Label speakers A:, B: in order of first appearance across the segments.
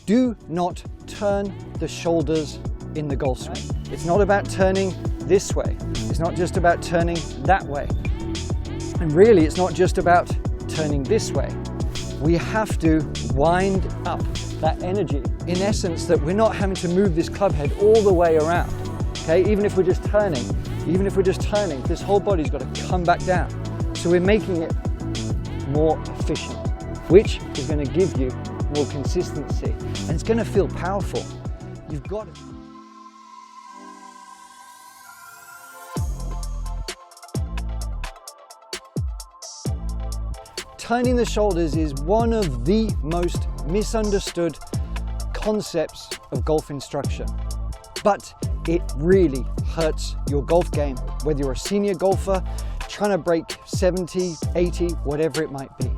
A: Do not turn the shoulders in the golf swing. It's not about turning this way. It's not just about turning that way. And really, it's not just about turning this way. We have to wind up that energy. In essence, that we're not having to move this club head all the way around. Okay, even if we're just turning, this whole body's got to come back down. So we're making it more efficient, which is going to give you more consistency, and it's going to feel powerful. You've got it. Turning the shoulders is one of the most misunderstood concepts of golf instruction, but it really hurts your golf game, whether you're a senior golfer trying to break 70, 80, whatever it might be.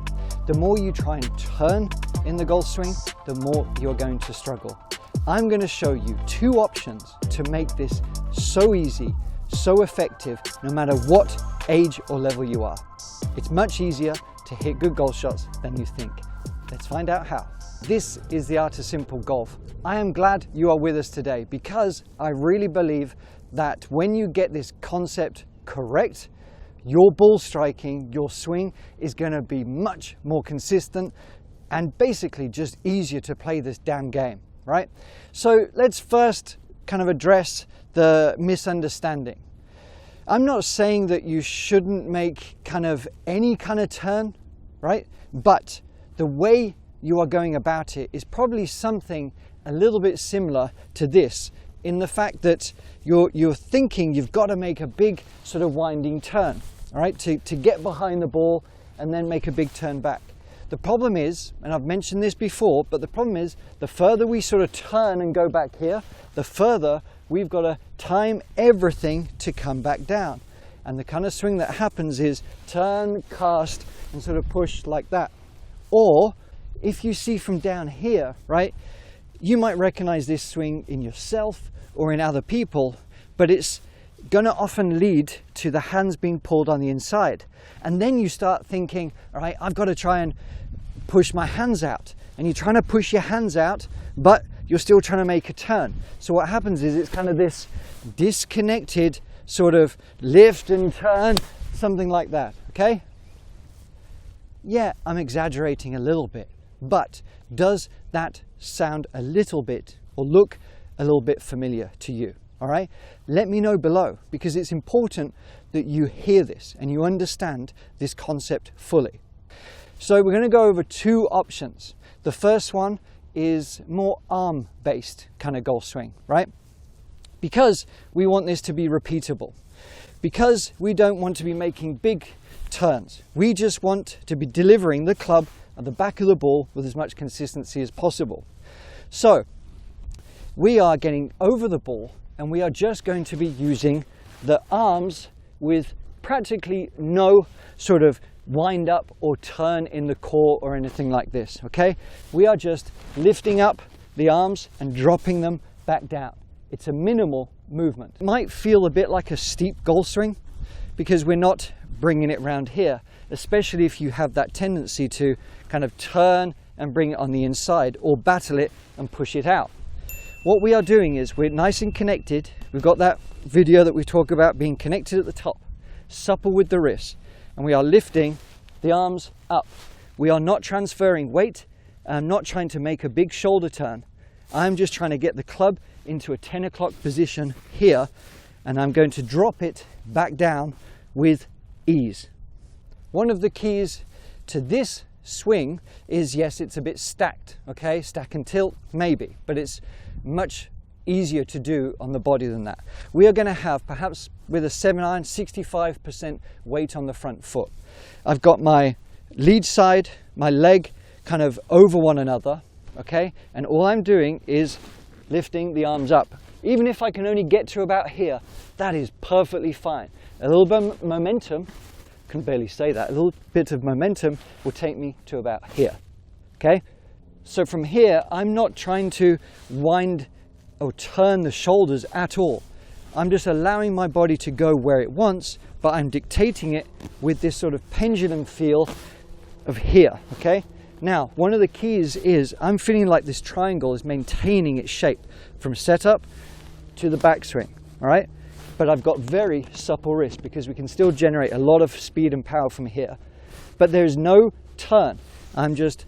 A: The more you try and turn in the golf swing, the more you're going to struggle. I'm going to show you 2 options to make this so easy, so effective, no matter what age or level you are. It's much easier to hit good golf shots than you think. Let's find out how. This is the Art of Simple Golf. I am glad you are with us today because I really believe that when you get this concept correct, your ball striking, your swing is going to be much more consistent and basically just easier to play this damn game, right? So let's first kind of address the misunderstanding. I'm not saying that you shouldn't make any kind of turn, right? But the way you are going about it is probably something a little bit similar to this, in the fact that you're thinking you've got to make a big sort of winding turn, all right, to get behind the ball and then make a big turn back. The problem is, and I've mentioned this before, but the problem is the further we sort of turn and go back here, the further we've got to time everything to come back down. And the kind of swing that happens is turn, cast, and sort of push like that. Or if you see from down here, right, you might recognize this swing in yourself or in other people, but it's going to often lead to the hands being pulled on the inside. And then you start thinking, all right, I've got to try and push my hands out. And you're trying to push your hands out, but you're still trying to make a turn. So what happens is it's kind of this disconnected sort of lift and turn, something like that, okay? Yeah, I'm exaggerating a little bit, but does that sound a little bit or look a little bit familiar to you? All right, let me know below, because it's important that you hear this and you understand this concept fully. So we're going to go over 2 options. The first one is more arm-based kind of golf swing, right? Because we want this to be repeatable. Because we don't want to be making big turns. We just want to be delivering the club at the back of the ball with as much consistency as possible. So we are getting over the ball and we are just going to be using the arms with practically no sort of wind up or turn in the core or anything like this, okay? We are just lifting up the arms and dropping them back down. It's a minimal movement. It might feel a bit like a steep golf swing because we're not bringing it round here, especially if you have that tendency to kind of turn and bring it on the inside or battle it and push it out. What we are doing is we're nice and connected. We've got that video that we talk about being connected at the top, supple with the wrists, and we are lifting the arms up. We are not transferring weight. I'm not trying to make a big shoulder turn. I'm just trying to get the club into a 10 o'clock position here, and I'm going to drop it back down with ease. One of the keys to this swing is, yes, it's a bit stacked, okay? Stack and tilt, maybe, but it's much easier to do on the body than that. We are going to have, perhaps with a 7-iron, 65% weight on the front foot. I've got my lead side, my leg kind of over one another, okay? And all I'm doing is lifting the arms up. Even if I can only get to about here, that is perfectly fine. A little bit of momentum, can barely say that, a little bit of momentum will take me to about here, okay? So from here, I'm not trying to wind or turn the shoulders at all. I'm just allowing my body to go where it wants, but I'm dictating it with this sort of pendulum feel of here, okay? Now, one of the keys is I'm feeling like this triangle is maintaining its shape from setup to the backswing, all right? But I've got very supple wrist because we can still generate a lot of speed and power from here. But there's no turn. I'm just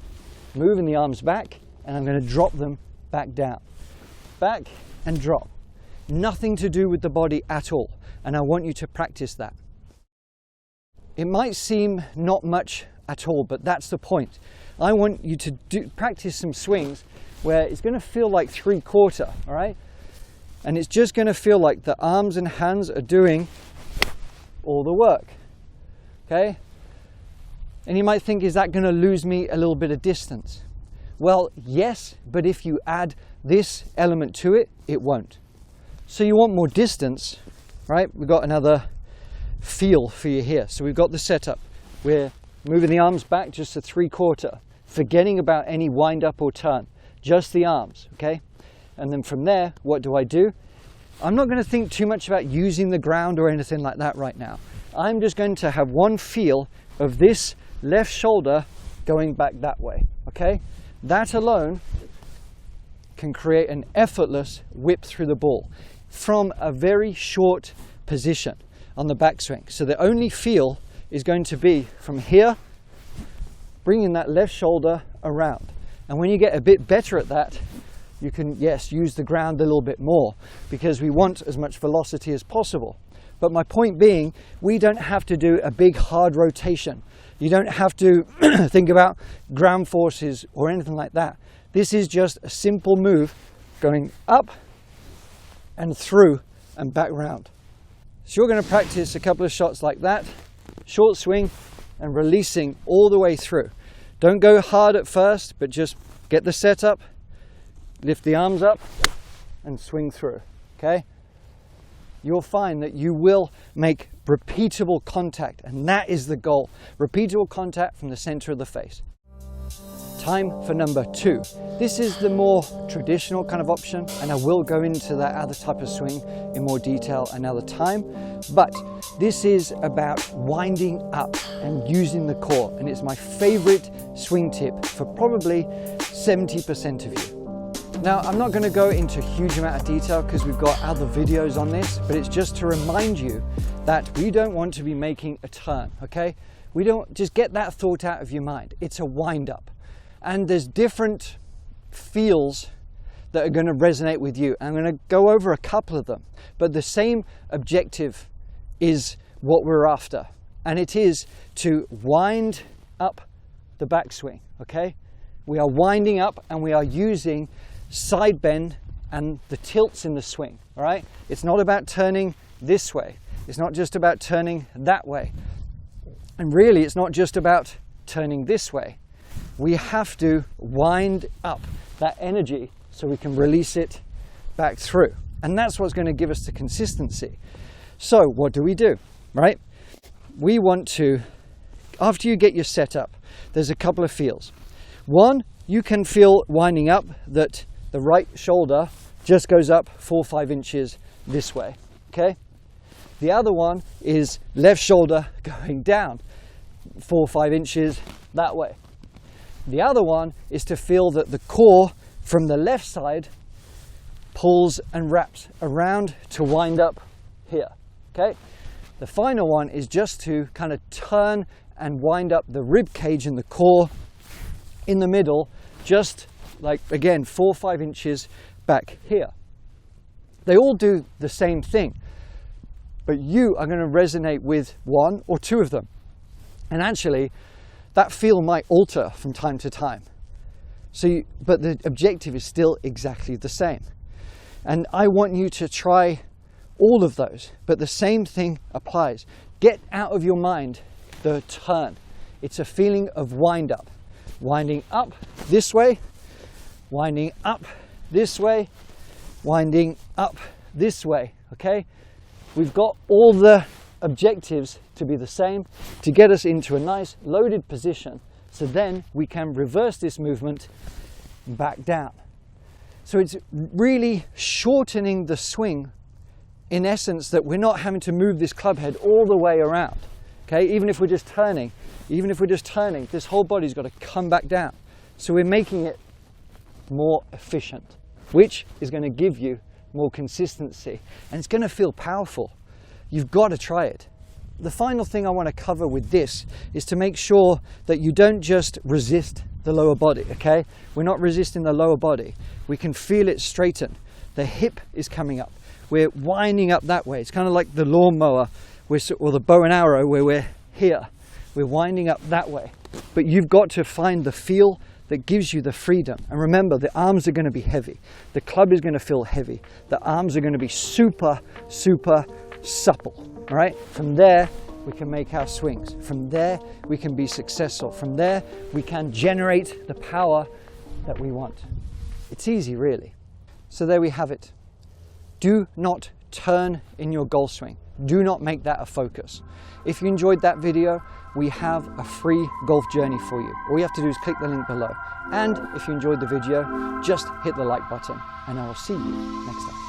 A: moving the arms back and I'm going to drop them back down. Back and drop. Nothing to do with the body at all. And I want you to practice that. It might seem not much at all, but that's the point. I want you to practice some swings where it's going to feel like 3/4, all right? And it's just going to feel like the arms and hands are doing all the work, okay? And you might think, is that going to lose me a little bit of distance? Well, yes, but if you add this element to it, it won't. So you want more distance, right? We've got another feel for you here. So we've got the setup. We're moving the arms back just to 3/4, forgetting about any wind up or turn, just the arms, okay? And then from there, what do? I'm not going to think too much about using the ground or anything like that right now. I'm just going to have one feel of this left shoulder going back that way, okay? That alone can create an effortless whip through the ball from a very short position on the backswing. So the only feel is going to be from here, bringing that left shoulder around. And when you get a bit better at that, you can, yes, use the ground a little bit more because we want as much velocity as possible. But my point being, we don't have to do a big hard rotation. You don't have to think about ground forces or anything like that. This is just a simple move going up and through and back round. So you're going to practice a couple of shots like that, short swing and releasing all the way through. Don't go hard at first, but just get the setup, lift the arms up and swing through, okay? You'll find that you will make repeatable contact, and that is the goal. Repeatable contact from the center of the face. Time for number 2. This is the more traditional kind of option, and I will go into that other type of swing in more detail another time. But this is about winding up and using the core, and it's my favorite swing tip for probably 70% of you. Now, I'm not going to go into a huge amount of detail because we've got other videos on this, but it's just to remind you that we don't want to be making a turn, okay? We don't just get that thought out of your mind. It's a wind up. And there's different feels that are going to resonate with you. I'm going to go over a couple of them, but the same objective is what we're after. And it is to wind up the backswing, okay? We are winding up and we are using side bend and the tilts in the swing, all right? It's not about turning this way. It's not just about turning that way. And really, it's not just about turning this way. We have to wind up that energy so we can release it back through. And that's what's going to give us the consistency. So what do, right? We want to, after you get your setup, there's a couple of feels. One, you can feel winding up that the right shoulder just goes up 4 or 5 inches this way, okay? The other one is left shoulder going down 4 or 5 inches that way. The other one is to feel that the core from the left side pulls and wraps around to wind up here, okay? The final one is just to kind of turn and wind up the rib cage and the core in the middle, just like, again, 4 or 5 inches back here. They all do the same thing, but you are going to resonate with 1 or 2 of them. And actually, that feel might alter from time to time. But the objective is still exactly the same. And I want you to try all of those, but the same thing applies. Get out of your mind the turn. It's a feeling of wind up. Winding up this way, winding up this way, winding up this way, okay? We've got all the objectives to be the same to get us into a nice loaded position, so then we can reverse this movement back down. So it's really shortening the swing, in essence, that we're not having to move this club head all the way around. Okay, even if we're just turning, this whole body's got to come back down. So we're making it more efficient, which is going to give you more consistency, and it's going to feel powerful. You've got to try it. The final thing I want to cover with this is to make sure that you don't just resist the lower body, okay? We're not resisting the lower body. We can feel it straighten. The hip is coming up. We're winding up that way. It's kind of like the lawnmower or the bow and arrow where we're here. We're winding up that way. But you've got to find the feel that gives you the freedom. And remember, the arms are going to be heavy. The club is going to feel heavy. The arms are going to be super, super supple, all right? From there, we can make our swings. From there, we can be successful. From there, we can generate the power that we want. It's easy, really. So there we have it. Do not turn in your golf swing. Do not make that a focus. If you enjoyed that video, we have a free golf journey for you. All you have to do is click the link below. And if you enjoyed the video, just hit the like button, and I will see you next time.